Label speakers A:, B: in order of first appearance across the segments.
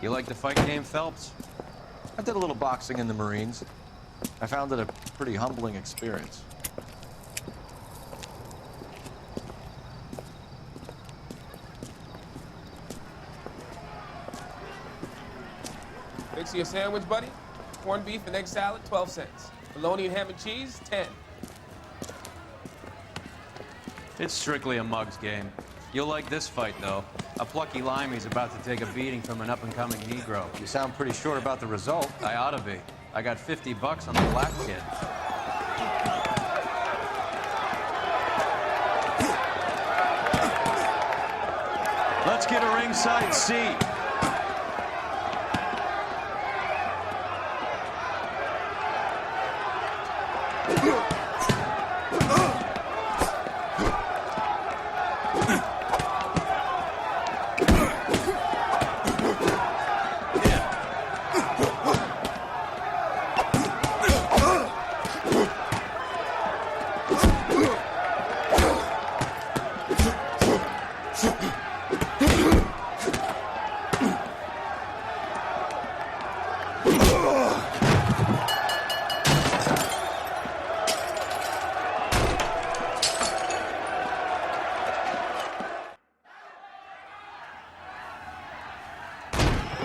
A: You like the fight game, Phelps?
B: I did a little boxing in the Marines. I found it a pretty humbling experience.
C: Fix you a sandwich, buddy? Corned beef and egg salad, 12 cents. Bologna and ham and cheese, 10.
A: It's strictly a mug's game. You'll like this fight, though. A plucky limey's about to take a beating from an up-and-coming Negro.
B: You sound pretty sure about the result.
A: I ought to be. I got 50 bucks on the black kid. Let's get a ringside seat.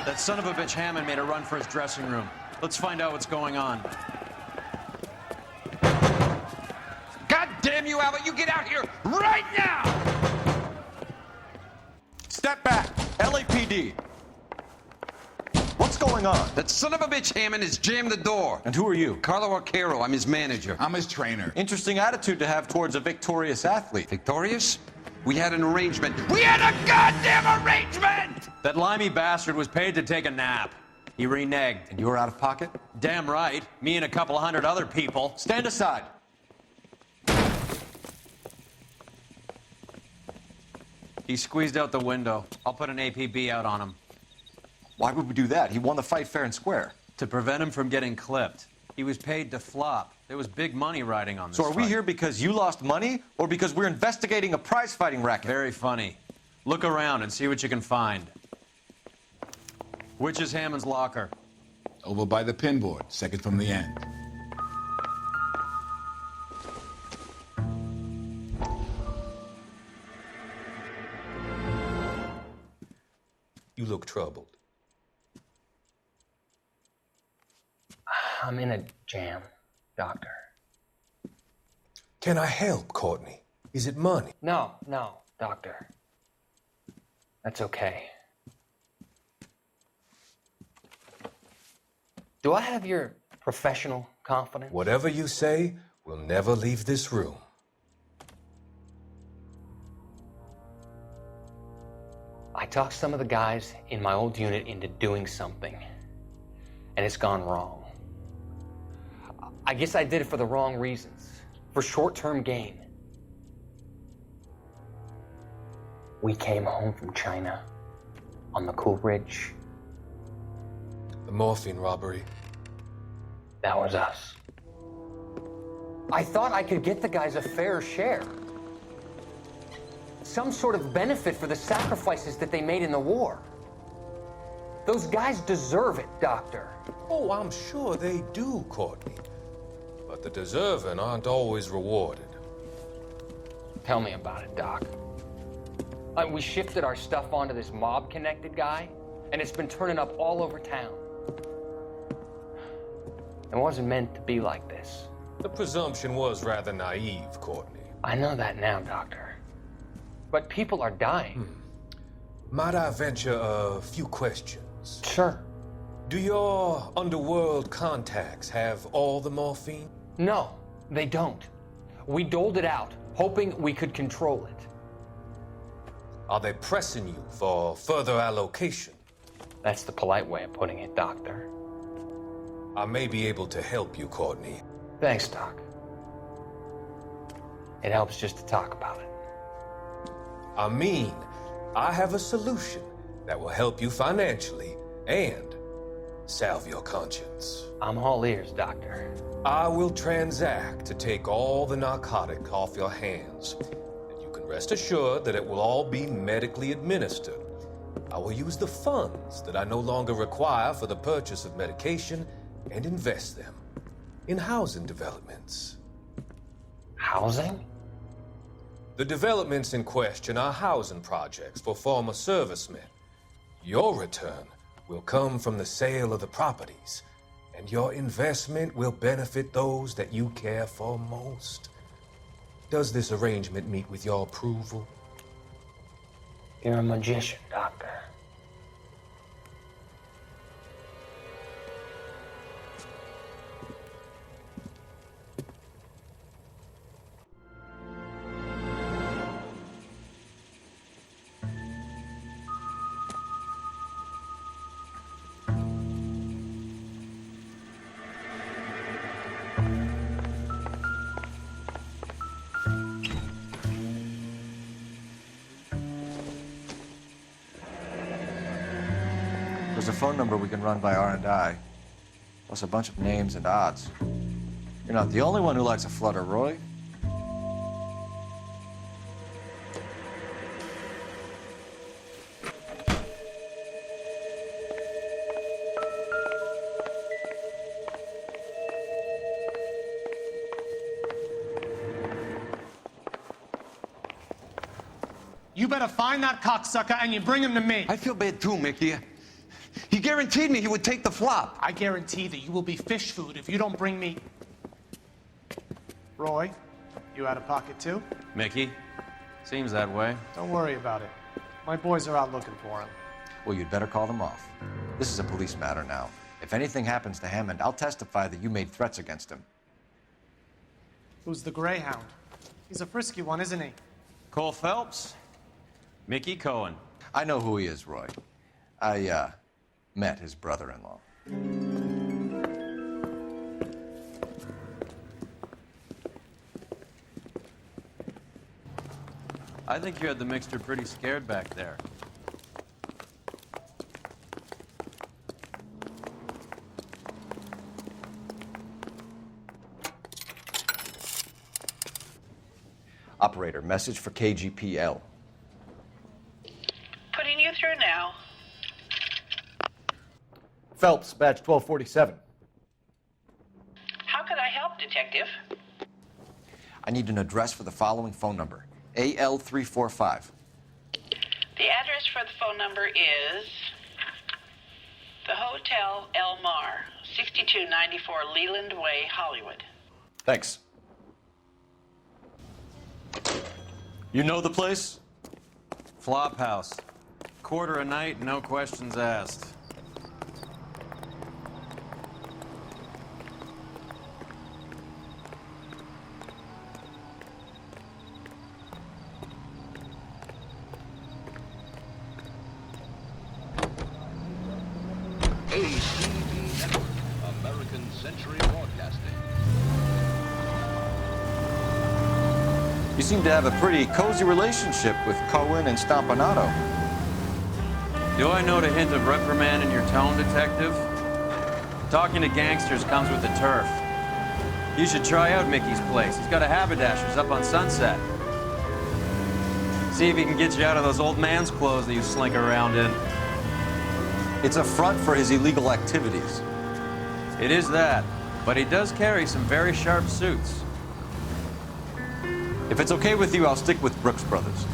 A: That son of a bitch Hammond made a run for his dressing room. Let's find out what's going on.
D: God damn you, Albert! You get out here right now!
B: Step back! LAPD! What's going on?
D: That son of a bitch Hammond has jammed the door.
B: And who are you?
D: Carlo Arcaro, I'm his manager.
E: I'm his trainer.
B: Interesting attitude to have towards a victorious athlete.
D: Victorious? We had an arrangement. We had a goddamn arrangement!
A: That limey bastard was paid to take a nap. He reneged.
B: And you were out of pocket?
A: Damn right. Me and a couple hundred other people.
B: Stand aside.
A: He squeezed out the window. I'll put an APB out on him.
B: Why would we do that? He won the fight fair and square.
A: To prevent him from getting clipped. He was paid to flop. There was big money riding on this
B: So are we
A: fight.
B: here because you lost money or because we're investigating a prize-fighting racket?
A: Very funny. Look around and see what you can find. Which is Hammond's locker?
E: Over by the pinboard, second from the end.
F: You look troubled.
G: I'm in a jam, Doctor.
F: Can I help, Courtney? Is it money?
G: No, Doctor. That's okay. Do I have your professional confidence?
F: Whatever you say, we'll never leave this room.
G: I talked some of the guys in my old unit into doing something, and it's gone wrong. I guess I did it for the wrong reasons, for short-term gain. We came home from China on the Cool Ridge.
F: The morphine robbery.
G: That was us. I thought I could get the guys a fair share. Some sort of benefit for the sacrifices that they made in the war. Those guys deserve it, Doctor.
F: Oh, I'm sure they do, Courtney. But the deserving aren't always rewarded.
G: Tell me about it, Doc. We shifted our stuff onto this mob-connected guy, and it's been turning up all over town. It wasn't meant to be like this.
F: The presumption was rather naive, Courtney.
G: I know that now, Doctor. But people are dying.
F: Might I venture a few questions?
G: Sure.
F: Do your underworld contacts have all the morphine?
G: No, they don't. We doled it out, hoping we could control it.
F: Are they pressing you for further allocation?
G: That's the polite way of putting it, Doctor.
F: I may be able to help you, Courtney.
G: Thanks, Doc. It helps just to talk about it.
F: I mean, I have a solution that will help you financially and salve your conscience.
G: I'm all ears, Doctor.
F: I will transact to take all the narcotic off your hands. And you can rest assured that it will all be medically administered. I will use the funds that I no longer require for the purchase of medication and invest them in housing developments.
G: Housing?
F: The developments in question are housing projects for former servicemen. Your return will come from the sale of the properties, and your investment will benefit those that you care for most. Does this arrangement meet with your approval?
G: You're a magician, Doctor.
B: There's a phone number we can run by R&I, plus a bunch of names and odds. You're not the only one who likes a flutter, Roy.
H: You better find that cocksucker and you bring him to me.
D: I feel bad too, Mickey. He guaranteed me he would take the flop.
H: I guarantee that you will be fish food if you don't bring me... Roy, you out of pocket too?
A: Mickey? Seems that way.
H: Don't worry about it. My boys are out looking for him.
B: Well, you'd better call them off. This is a police matter now. If anything happens to Hammond, I'll testify that you made threats against him.
H: Who's the Greyhound? He's a frisky one, isn't he?
A: Cole Phelps? Mickey Cohen.
B: I know who he is, Roy. I, met his brother-in-law.
A: I think you had the mixture pretty scared back there.
B: Operator, message for KGPL.
I: Putting you through now.
B: Phelps, badge 1247.
I: How could I help, Detective?
B: I need an address for the following phone number. AL345.
I: The address for the phone number is the Hotel El Mar, 6294 Leland Way, Hollywood.
B: Thanks. You know the place?
A: Flop house. Quarter a night, no questions asked.
J: ACB Network, American Century Broadcasting.
B: You seem to have a pretty cozy relationship with Cohen and Stompanato.
A: Do I note a hint of reprimand in your tone, Detective? Talking to gangsters comes with the turf. You should try out Mickey's place. He's got a haberdasher's up on Sunset. See if he can get you out of those old man's clothes that you slink around in.
B: It's a front for his illegal activities.
A: It is that, but he does carry some very sharp suits.
B: If it's okay with you, I'll stick with Brooks Brothers.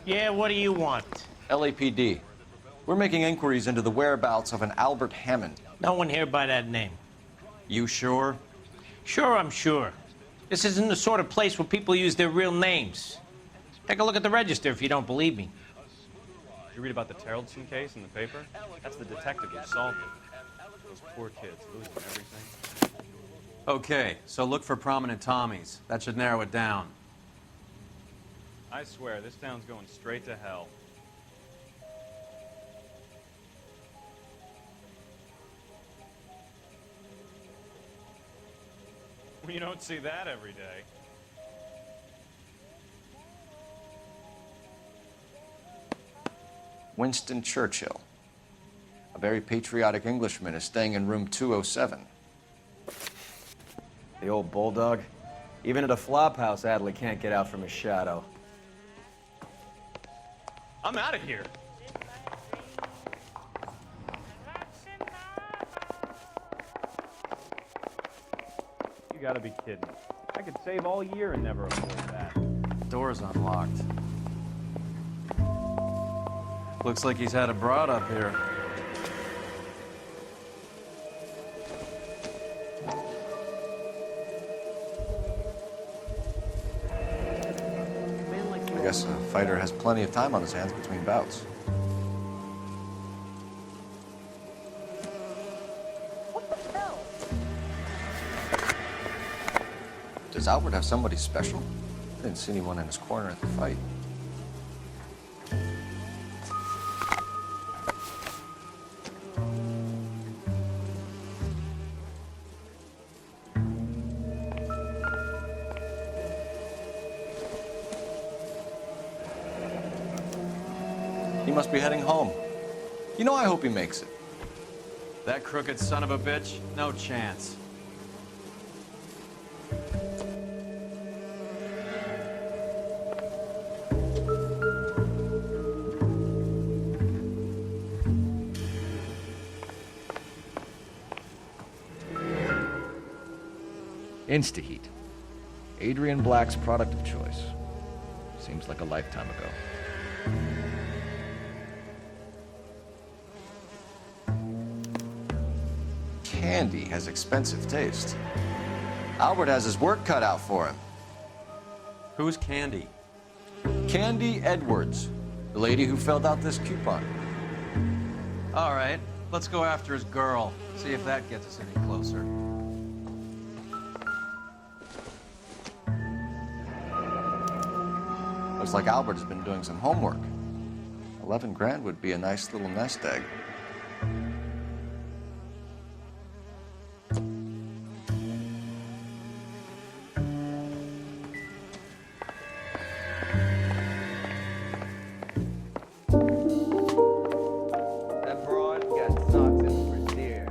H: Yeah, what do you want?
B: LAPD. We're making inquiries into the whereabouts of an Albert Hammond.
H: No one here by that name.
A: You sure?
H: Sure, I'm sure. This isn't the sort of place where people use their real names. Take a look at the register if you don't believe me.
K: Did you read about the Terrelson case in the paper? That's the detective who solved it. Those poor kids losing everything.
A: Okay, so look for prominent Tommies. That should narrow it down.
K: I swear, this town's going straight to hell. You don't see that every day.
B: Winston Churchill. A very patriotic Englishman is staying in room 207.
L: The old bulldog. Even at a flophouse, Adley can't get out from his shadow.
K: I'm out of here. You gotta be kidding. I could save all year and never afford that.
A: Door's unlocked. Looks like he's had a broad up here.
B: I guess a fighter has plenty of time on his hands between bouts.
M: What the hell?
B: Does Albert have somebody special? I didn't see anyone in his corner at the fight. He must be heading home. You know, I hope he makes it.
A: That crooked son of a bitch? No chance.
B: Instaheat. Adrian Black's product of choice. Seems like a lifetime ago. Candy has expensive taste. Albert has his work cut out for him.
A: Who's Candy?
B: Candy Edwards, the lady who filled out this coupon.
A: All right, let's go after his girl. See if that gets us any closer.
B: Looks like Albert has been doing some homework. 11 grand would be a nice little nest egg.
L: That broad got socks in brassiere.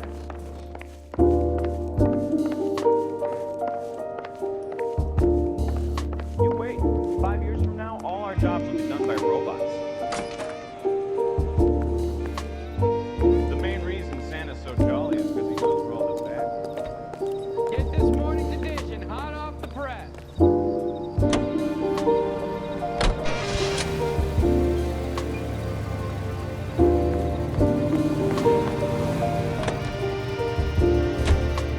K: You wait. 5 years from now, all our jobs will be done by robots. The main reason Santa's so jolly is because he knows we're all the bad.
D: Get this morning's edition hot off the press.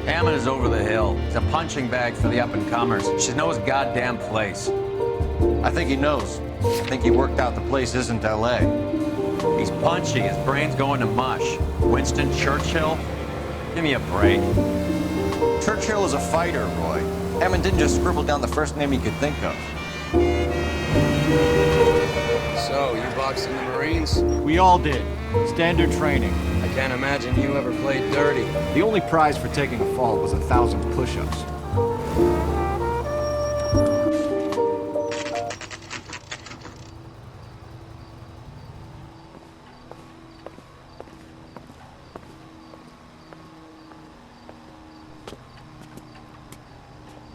A: Hammond is over the hill. He's a punching bag for the up-and-comers. Should know his goddamn place.
B: I think he knows. I think he worked out the place isn't L.A.
A: He's punchy. His brain's going to mush. Winston Churchill? Give me a break.
B: Churchill is a fighter, Roy. Hammond didn't just scribble down the first name he could think of.
L: So, you boxed in the Marines?
N: We all did. Standard training.
L: I can't imagine you ever played dirty.
N: The only prize for taking a fall was 1,000 push-ups.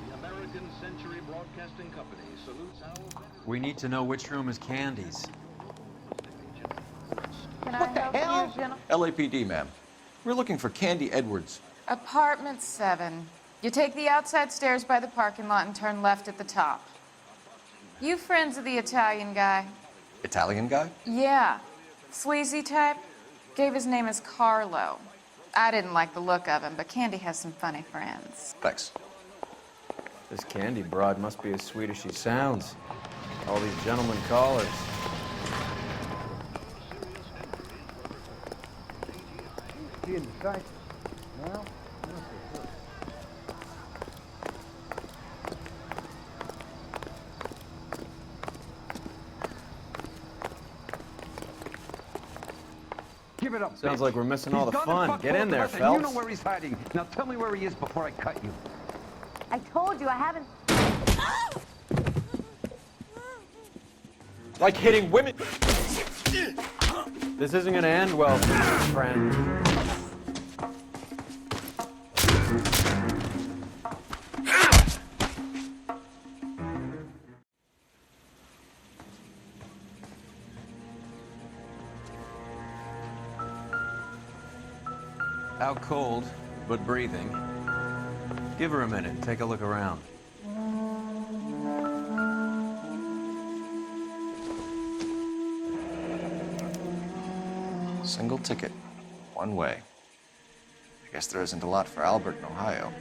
J: The American Century Broadcasting Company salutes our...
A: We need to know which room is Candy's.
M: Can I help you, gentlemen?
B: LAPD, ma'am. We're looking for Candy Edwards.
M: Apartment 7. You take the outside stairs by the parking lot and turn left at the top. You friends of the Italian guy?
B: Italian guy?
M: Yeah. Sleazy type? Gave his name as Carlo. I didn't like the look of him, but Candy has some funny friends.
B: Thanks.
L: This Candy broad must be as sweet as she sounds. All these gentlemen callers.
D: Give it up,
L: Sounds
D: bitch.
L: like we're missing all
D: He's
L: the
D: gone
L: fun.
D: and fucked
L: Get in
D: both
L: there,
D: of us, and you know
L: Phelps.
D: where he's hiding. Now tell me where he is before I cut you.
O: I told you I haven't...
L: Like hitting women. This isn't gonna end well for you, friend.
A: Out cold, but breathing. Give her a minute, take a look around.
B: Single ticket, one way. I guess there isn't a lot for Albert in Ohio.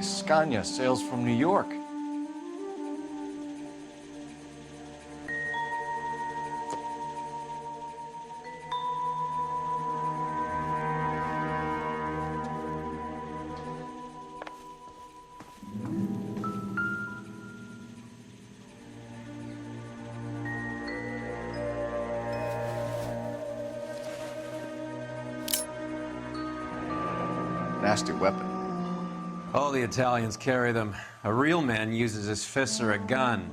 B: Scania sails from New York. Nasty weapon.
A: All the Italians carry them. A real man uses his fists or a gun.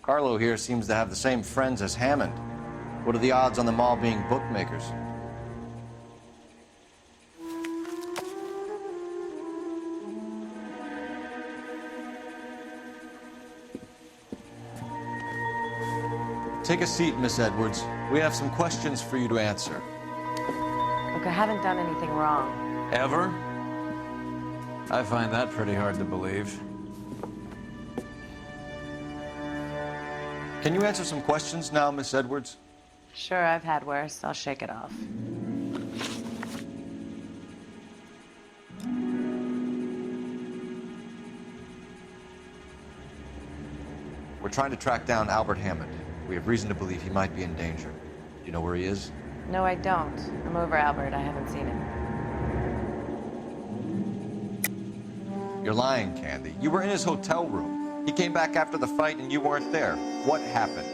B: Carlo here seems to have the same friends as Hammond. What are the odds on them all being bookmakers? Take a seat, Miss Edwards. We have some questions for you to answer.
O: Look, I haven't done anything wrong.
A: Ever? I find that pretty hard to believe.
B: Can you answer some questions now, Miss Edwards?
O: Sure, I've had worse. I'll shake it off.
B: We're trying to track down Albert Hammond. We have reason to believe he might be in danger. Do you know where he is?
O: No, I don't. I'm over Albert. I haven't seen him.
B: You're lying, Candy. You were in his hotel room. He came back after the fight and you weren't there. What happened?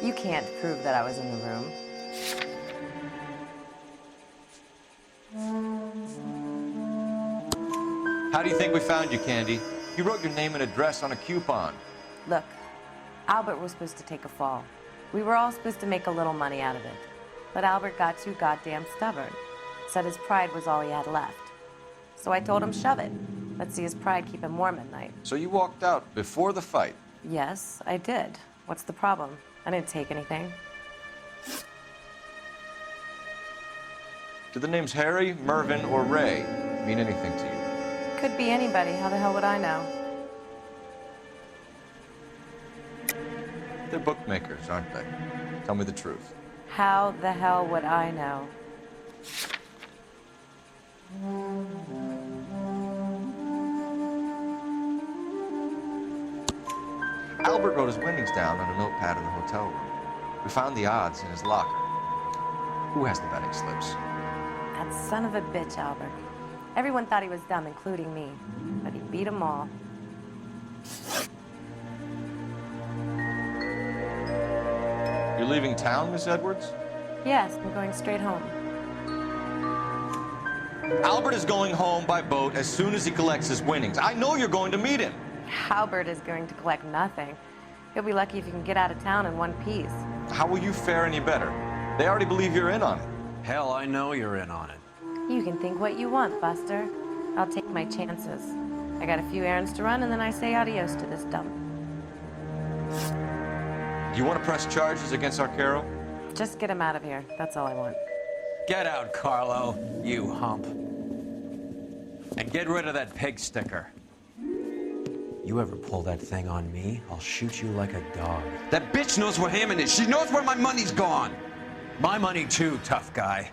O: You can't prove that I was in the room.
B: How do you think we found you, Candy? You wrote your name and address on a coupon.
O: Look, Albert was supposed to take a fall. We were all supposed to make a little money out of it. But Albert got too goddamn stubborn. Said his pride was all he had left. So I told him, shove it. Let's see his pride keep him warm at night.
B: So you walked out before the fight?
O: Yes, I did. What's the problem? I didn't take anything.
B: Do the names Harry, Mervyn, or Ray mean anything to you?
O: Could be anybody. How the hell would I know?
B: They're bookmakers, aren't they? Tell me the truth.
O: How the hell would I know?
B: Albert wrote his winnings down on a notepad in the hotel room. We found the odds in his locker. Who has the betting slips?
O: That son of a bitch, Albert. Everyone thought he was dumb, including me. But he beat them all.
B: You're leaving town, Miss Edwards?
O: Yes, I'm going straight home.
B: Albert is going home by boat as soon as he collects his winnings. I know you're going to meet him.
O: Albert is going to collect nothing. He'll be lucky if he can get out of town in one piece.
B: How will you fare any better? They already believe you're in on it.
A: Hell, I know you're in on it.
O: You can think what you want, Buster. I'll take my chances. I got a few errands to run, and then I say adios to this dump.
B: Do you want to press charges against Arcaro?
O: Just get him out of here. That's all I want.
A: Get out, Carlo, you hump. And get rid of that pig sticker. You ever pull that thing on me, I'll shoot you like a dog.
D: That bitch knows where Hammond is. She knows where my money's gone.
A: My money too, tough guy.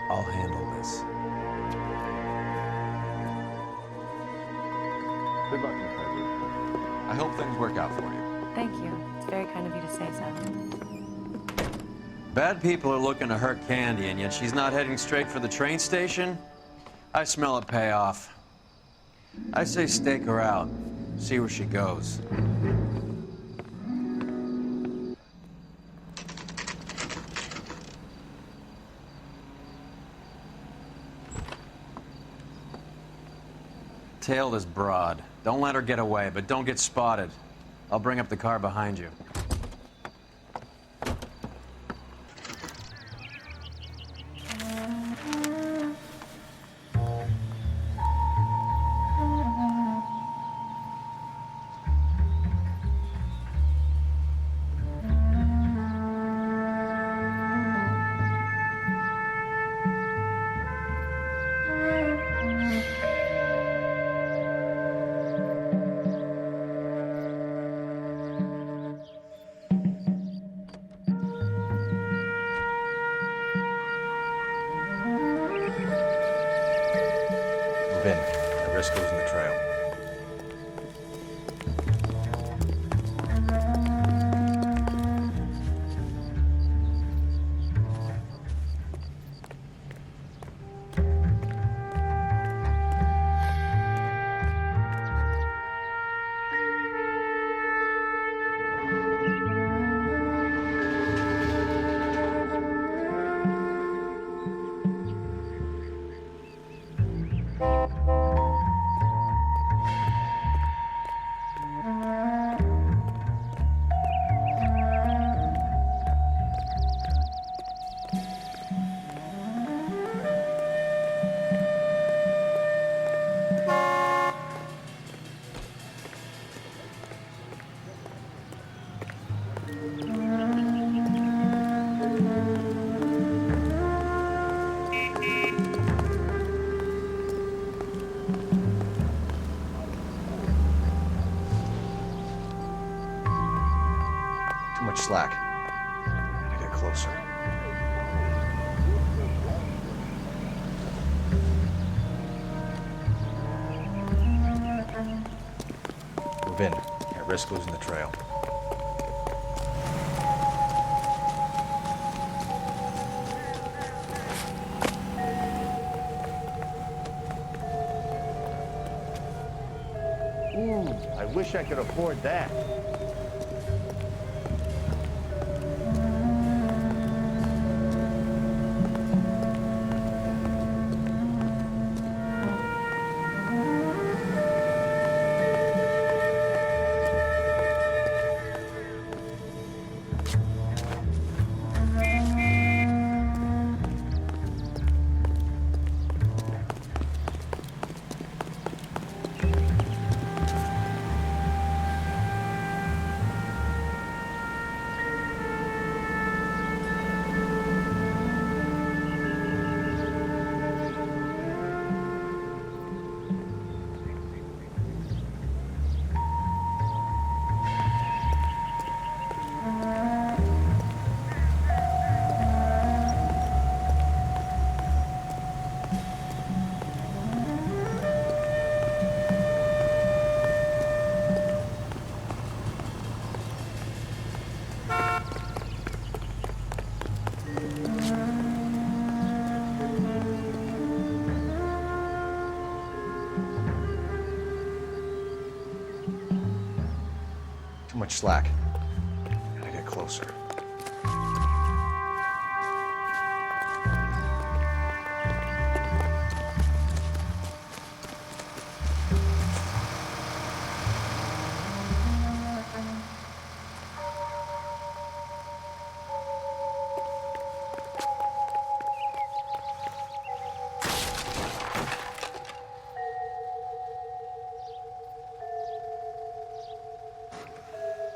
A: I'll handle this.
B: Good luck, Miss Edwards. I hope things work out for you.
O: Thank you. It's very kind of you to say so.
A: Bad people are looking to hurt Candy, and yet she's not heading straight for the train station? I smell a payoff. I say stake her out, see where she goes. Tail this broad. Don't let her get away, but don't get spotted. I'll bring up the car behind you.
B: Move in. At risk losing the trail. Too much slack. Gotta get closer. Move in. At risk losing the trail.
J: Ooh, I wish I could afford that.
B: Too much slack. Gotta get closer.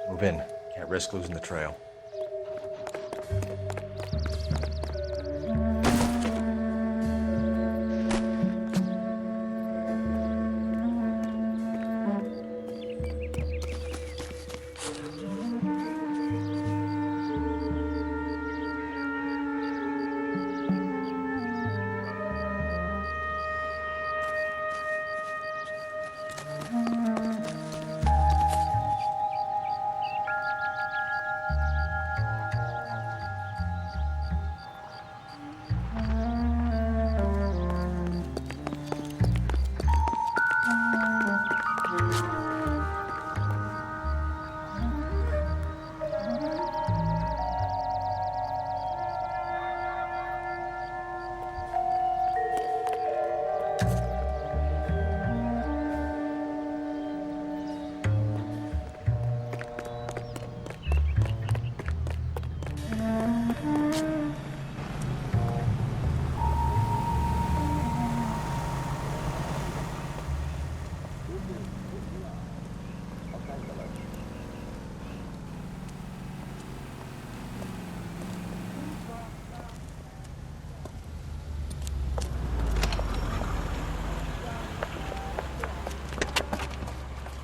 B: Move in. Can't risk losing the trail.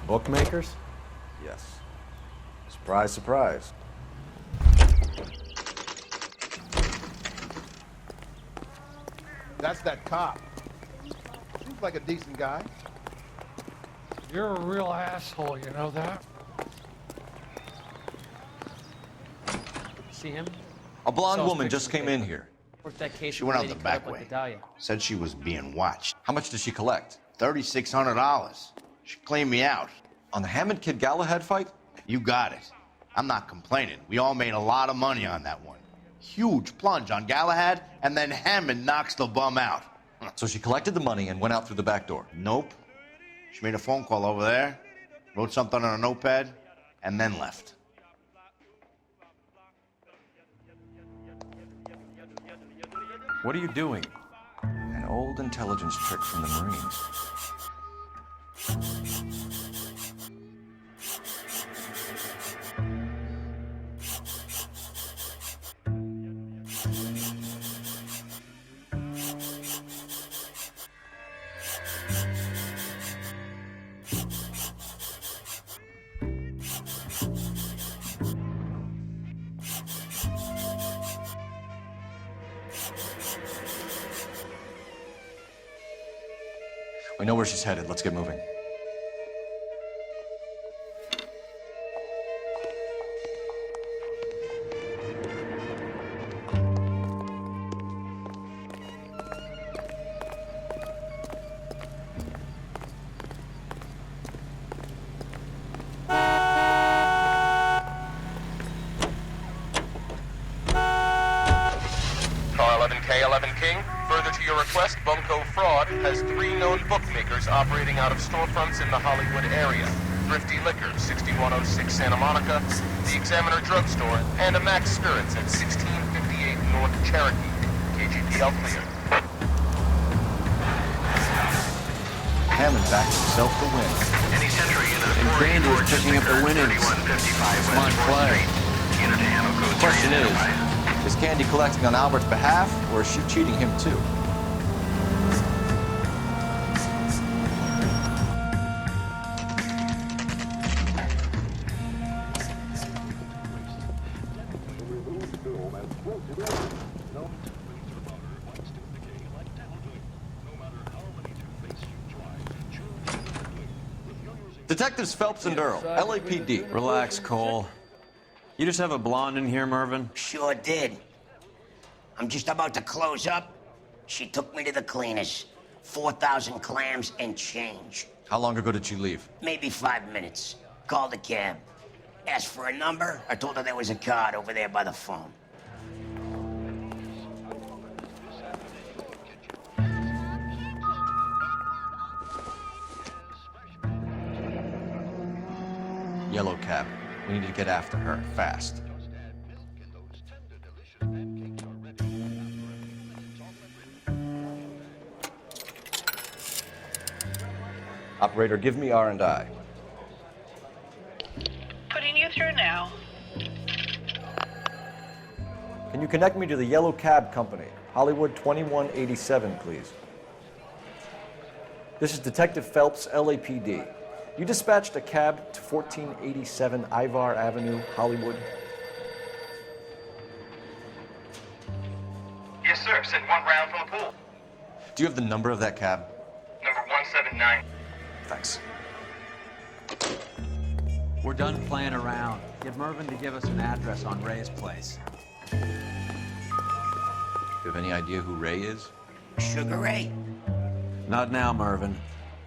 L: Bookmakers?
B: Yes. Surprise, surprise.
J: That's that cop. Seems like a decent guy.
P: You're a real asshole, you know that?
Q: See him?
B: A blonde
Q: Saw his
B: woman
Q: picture
B: just
Q: in the
B: came in
Q: paper.
B: here.
Q: Worked that case
R: She
Q: with
R: went
Q: the
R: out the
Q: lady cut
R: back
Q: up like
R: way.
Q: a dahlia.
R: Said she was being watched.
B: How much did she collect?
R: $3,600. She cleaned me out.
B: On the Hammond Kid Galahad fight?
R: You got it. I'm not complaining. We all made a lot of money on that one. Huge plunge on Galahad, and then Hammond knocks the bum out.
B: So she collected the money and went out through the back door?
R: Nope. She made a phone call over there, wrote something on a notepad, and then left.
A: What are you doing?
B: An old intelligence trick from the Marines. We know where she's headed. Let's get moving.
S: Car 11K, 11 King. Further to your request, Bunko Fraud has 3 known bookmakers operating out of storefronts in the Hollywood area. Thrifty Liquor, 6106 Santa Monica, the Examiner Drugstore, and a Max Spirits at 1658 North Cherokee. KGPL clear.
B: Hammond backs himself to win.
S: Any Century unit
A: And Brandy is picking up the winnings. Smart play.
B: The question is Candy collecting on Albert's behalf, or is she cheating him too? Detectives Phelps and Earl, LAPD.
A: Relax, Cole. You just have a blonde in here, Mervyn?
T: Sure did. I'm just about to close up. She took me to the cleaners. 4,000 clams and change.
B: How long ago did she leave?
T: Maybe 5 minutes. Called a cab. Asked for a number. I told her there was a card over there by the phone.
B: Yellow cab. We need to get after her, fast. Operator, give me R&I.
I: Putting you through now.
B: Can you connect me to the Yellow Cab Company, Hollywood 2187, please? This is Detective Phelps, LAPD. You dispatched a cab to 1487 Ivar Avenue, Hollywood.
S: Yes, sir. Send 1 round from the pool.
B: Do you have the number of that cab?
S: Number 179.
B: Thanks.
A: We're done playing around. Get Mervyn to give us an address on Ray's place.
B: Do you have any idea who Ray is?
T: Sugar Ray?
A: Not now, Mervyn.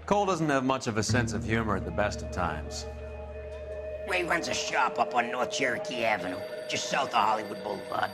A: Cole doesn't have much of a sense of humor at the best of times.
T: Ray runs a shop up on North Cherokee Avenue, just south of Hollywood Boulevard.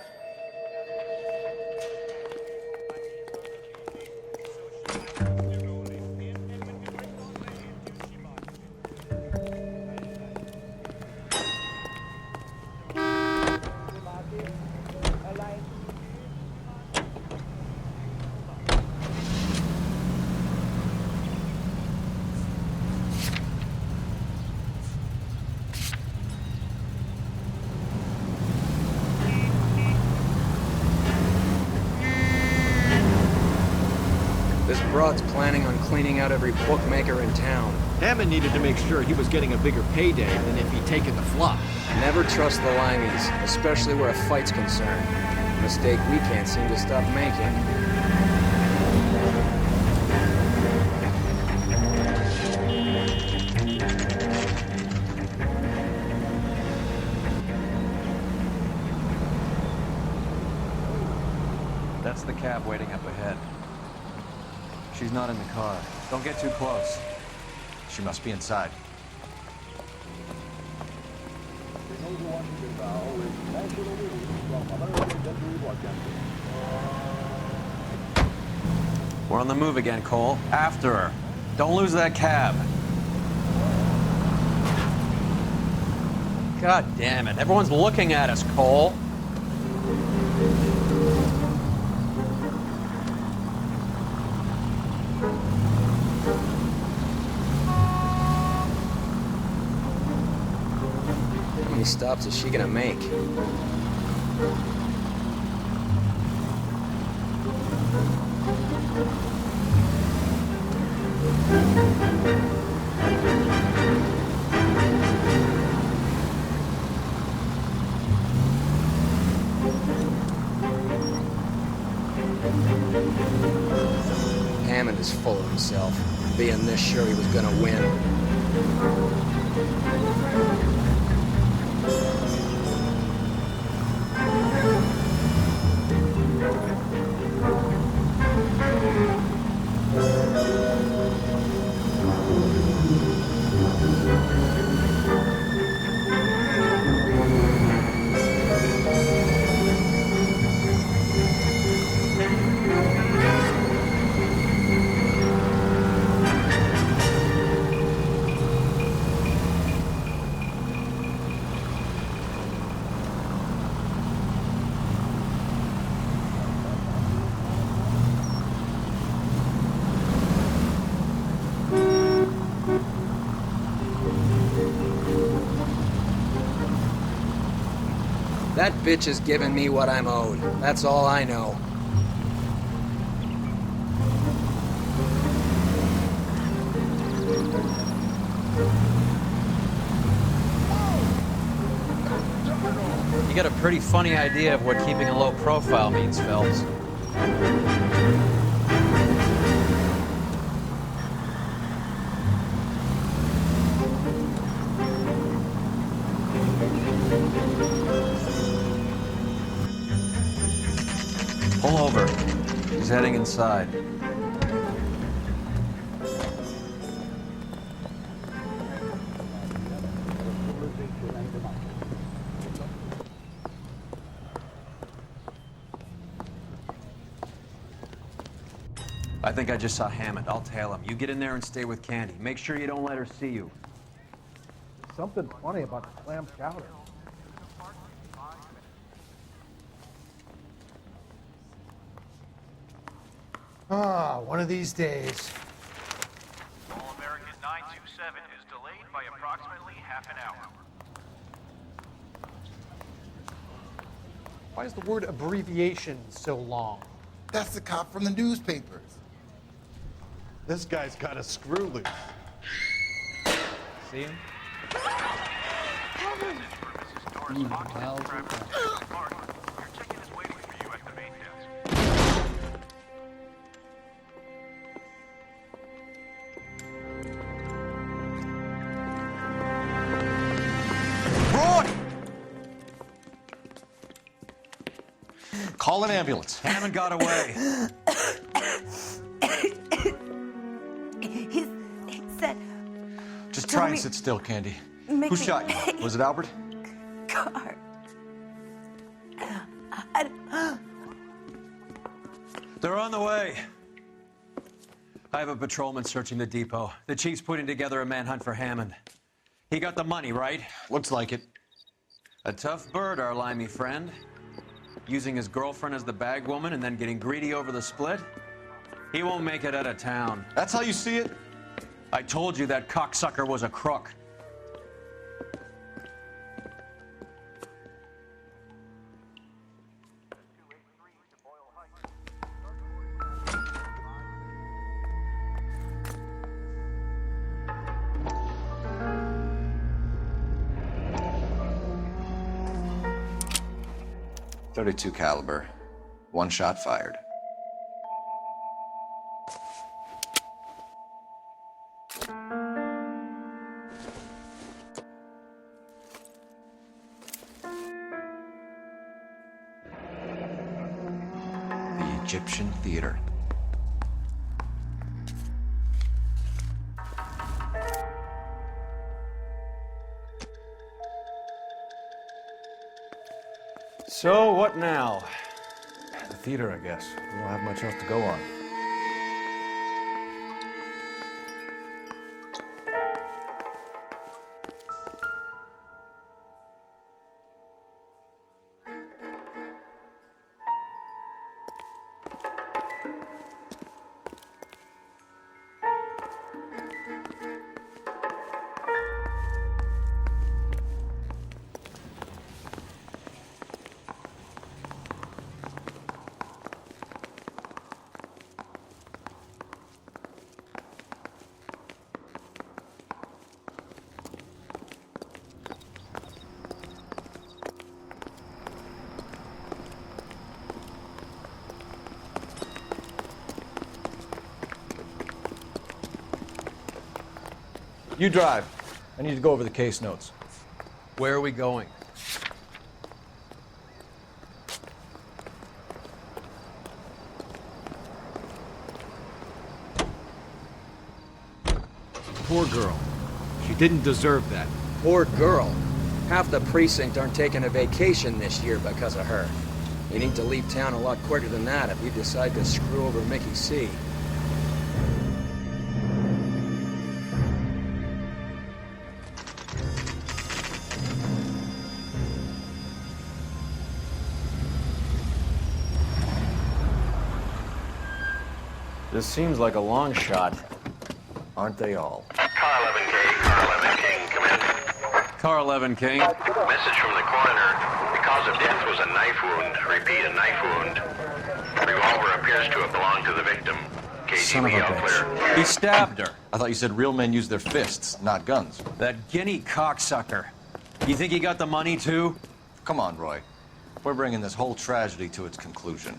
L: This broad's planning on cleaning out every bookmaker in town.
N: Hammond needed to make sure he was getting a bigger payday than if he'd taken the flop.
L: Never trust the limeys, especially where a fight's concerned. A mistake we can't seem to stop making.
A: That's the cab waiting up ahead. She's not in the car. Don't get too close.
B: She must be inside.
A: We're on the move again, Cole. After her. Don't lose that cab. God damn it. Everyone's looking at us, Cole.
L: How many stops is she gonna make? Hammond is full of himself, being this sure he was gonna win. That bitch is giving me what I'm owed. That's all I know.
A: You got a pretty funny idea of what keeping a low profile means, Phelps. Pull over. He's heading inside. I think I just saw Hammond. I'll tail him. You get in there and stay with Candy. Make sure you don't let her see you.
N: Something funny about the clam chowder.
P: Ah, one of these days.
J: All American 927 is delayed by approximately half an hour.
P: Why is the word abbreviation so long?
Q: That's the cop from the newspapers.
N: This guy's got a screw loose.
A: See him?
B: Call an ambulance.
A: Hammond got away.
O: He said...
B: Just try and sit still, Candy.
O: Make
B: Who
O: me-
B: shot you? Was it Albert?
O: Car.
A: They're on the way. I have a patrolman searching the depot. The chief's putting together a manhunt for Hammond. He got the money, right?
B: Looks like it.
A: A tough bird, our limey friend. Using his girlfriend as the bag woman and then getting greedy over the split. He won't make it out of town.
B: That's how you see it?
A: I told you that cocksucker was a crook.
B: .32 caliber. One shot fired. The Egyptian Theater.
N: So, what now? The theater, I guess. We don't have much else to go on. You drive. I need to go over the case notes.
A: Where are we going?
N: Poor girl. She didn't deserve that.
L: Poor girl. Half the precinct aren't taking a vacation this year because of her. You need to leave town a lot quicker than that if you decide to screw over Mickey C.
N: This seems like a long shot. Aren't they all?
J: Car 11K, Car 11 King, come in.
A: Car 11 King.
J: Message from the coroner. The cause of death was a knife wound. Repeat, a knife wound. Revolver appears to have belonged to the victim.
B: Son of a
J: KGB all clear.
B: bitch.
A: He stabbed her.
B: I thought you said real men use their fists, not guns.
A: That guinea cocksucker. You think he got the money too?
B: Come on, Roy. We're bringing this whole tragedy to its conclusion.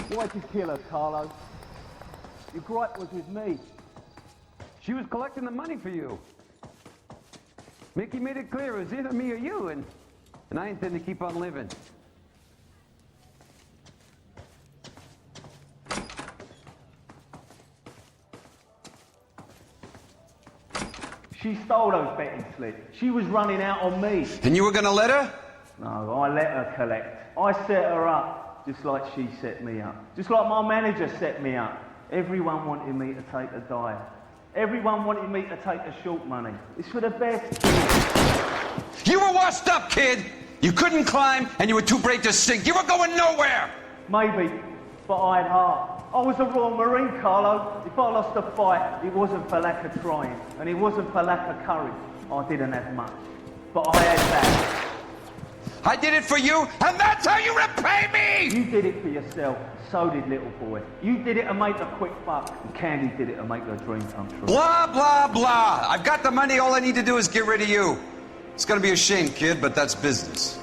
U: Why'd you kill her, Carlo? Your gripe was with me.
D: She was collecting the money for you. Mickey made it clear it was either me or you, and I intend to keep on living.
U: She stole those betting slips. She was running out on me.
D: And you were gonna let her?
U: No, I let her collect. I set her up, just like she set me up. Just like my manager set me up. Everyone wanted me to take a dive. Everyone wanted me to take the short money. It's for the best.
D: You were washed up, kid! You couldn't climb, and you were too brave to sink. You were going nowhere!
U: Maybe, but I had heart. I was a Royal Marine, Carlo. If I lost a fight, it wasn't for lack of trying, and it wasn't for lack of courage. I didn't have much, but I had that.
D: I did it for you, and that's how you repay me!
U: You did it for yourself. So did little boy. You did it to make a quick buck, and Candy did it to make her dream come true.
D: Blah, blah, blah. I've got the money. All I need to do is get rid of you. It's gonna be a shame, kid, but that's business.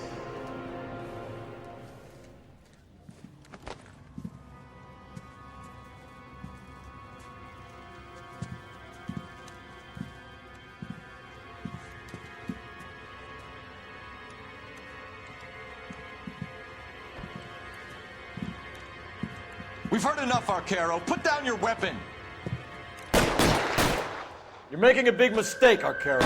B: We've heard enough, Arcaro. Put down your weapon.
N: You're making a big mistake, Arcaro.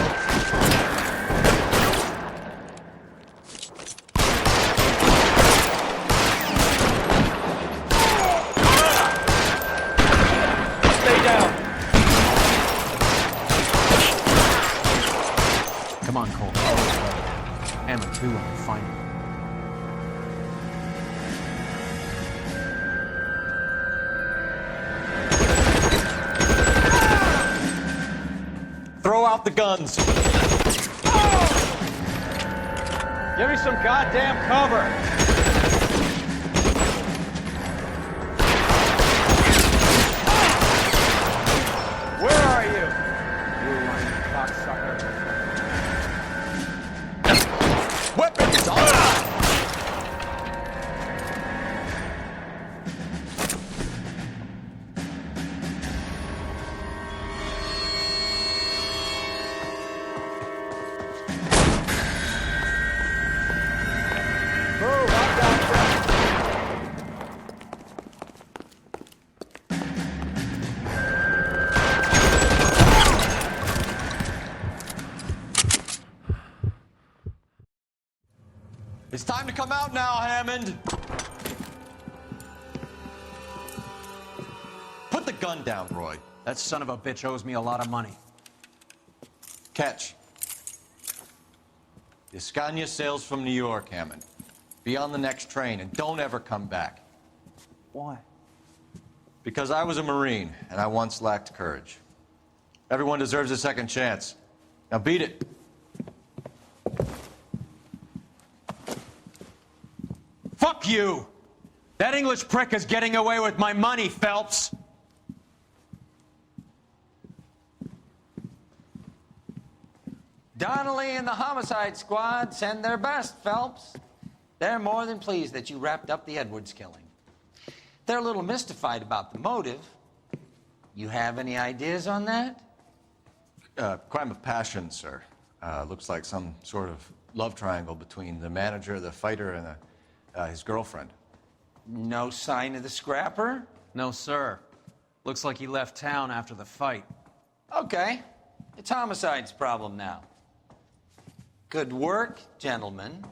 N: Stay down.
H: Come on, Cole. Ammo 2 when we find him.
B: Throw out the guns.
K: Give me some goddamn cover! Where are you? You lying cocksucker.
B: Weapons on! It's time to come out now, Hammond. Put the gun down, Roy.
A: That son of a bitch owes me a lot of money.
B: Catch. The Scania sails from New York, Hammond. Be on the next train and don't ever come back.
A: Why?
B: Because I was a Marine and I once lacked courage. Everyone deserves a second chance. Now beat it.
A: Fuck you! That English prick is getting away with my money, Phelps!
C: Donnelly and the homicide squad send their best, Phelps. They're more than pleased that you wrapped up the Edwards killing. They're a little mystified about the motive. You have any ideas on that?
B: Crime of passion, sir. Looks like some sort of love triangle between the manager, the fighter, and his girlfriend.
C: No sign of the scrapper?
A: No, sir. Looks like he left town after the fight.
C: Okay. It's homicide's problem now. Good work, gentlemen.